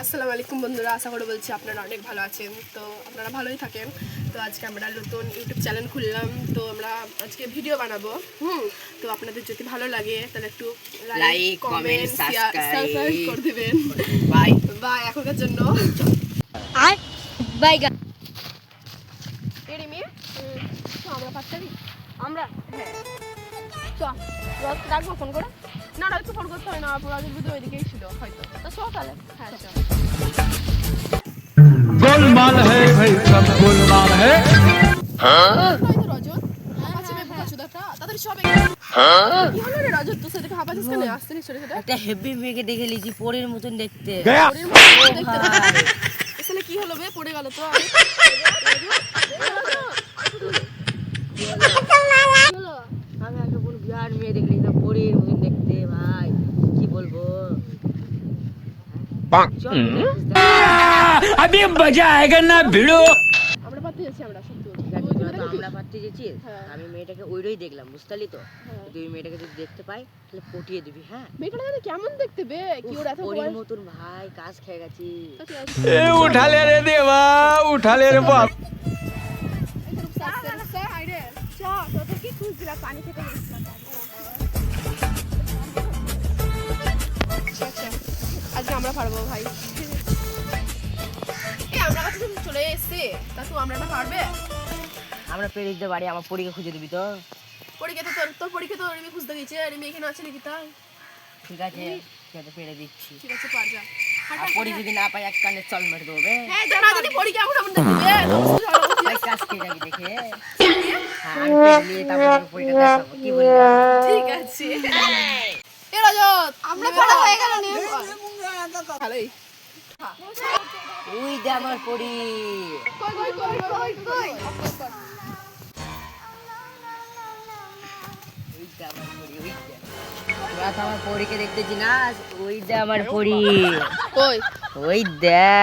আসসালামু আলাইকুম বন্ধুরা, আশা করে বলছি আপনারা অনেক ভালো আছেন। তো আপনারা ভালোই থাকেন। তো আজকে আমরা নতুন ইউটিউব চ্যানেল খুললাম, তো আমরা আজকে ভিডিও বানাবো। তো আপনাদের যদি ভালো লাগে তাহলে একটু লাইক কমেন্ট সাবস্ক্রাইব করে দিবেন। বাই বাই এখনকার জন্য। আর বাই গা এরিমি তো আমরা পারতারি আমরা হ্যাঁ চ রাখবো ফোন করে না একটু ফোন করতে হয় না, আপনাদের ভিডিও ওইদিকেই ছিল হয়তো। তো চল তাহলে। হ্যাঁ চল। गोलमाल है भाई सब गोलमाल है রজত হাঁপাচ্ছে বোকা চোদাটা তাড়াতাড়ি সব কি হলো রে রজত, তোর সাথে হাঁপাচ্ছিস কেন? আসতে নি ছোট ছোট একটা হেভি মেয়েকে দেখে লিজি পরের মতন দেখতে गया শরীর মতো দেখতে পাচ্ছি। আসলে কি হলো বে, পড়ে গেল তো। আমি আগে কোন বিহার মেয়ে দেখলি না পরের মতন দেখতে ভাই কি বলবো চল अभी मजा आएगा ना भिड़ो আমরা পাতে যাচ্ছি আমরা সত্যি। ঠিক আছে তোরা তো আমরা পারতে গেছি হ্যাঁ। আমি মেয়েটাকে ওইটাই দেখলাম বুঝতালি তো হ্যাঁ। তুই মেয়েটাকে যদি দেখতে পাই তাহলে পটিয়ে দিবি হ্যাঁ মেয়েটা জানি কেমন দেখতে বে, কি ওর এত পরের বয়স। মতন ভাই কাজ খেয়ে গেছি ए उठा ले रे देवा उठा ले रे बाप আজকে আমরা পারবো ভাই। আমরা কাছে যখন চলে এসছে তা তো আমরা না পারবে। আমরা পেরে দিতে পারি আমার পরীকে খুঁজে দিবি তো পরীক্ষা তো তোর পরীক্ষা তো রিমি খুঁজতে গেছে, রিমি এখানে আছে নাকি তাই? ঠিক আছে তোকে পেরে দিচ্ছি ঠিক আছে পার যা। আর পরি যদি না পাই এক কানে চল মেরে দেবো বে হ্যাঁ জানা জানি পরীক্ষা এখন আমরা দেখবে ভাই কাজ খেয়ে যাবি দেখে হ্যাঁ আমি পেরে নিয়ে তারপর পরীটা দেখাবো কি বলি ঠিক আছে। এ রজত আমরা পড়া হয়ে গেল নি ভালোই। ওই দে আমার পরি কই কই কই কই কই ওই দে আমার পরি ওই দে তোরা তো আমার পরীকে দেখতেছি না ওই দে আমার পরি কই ওই দে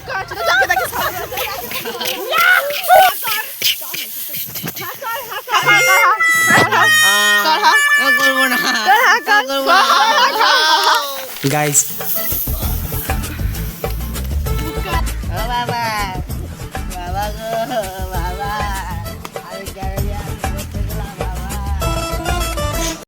কাজ তো যাকে দেখে করবো না করবো না गाइस ও বাবা বাবা গো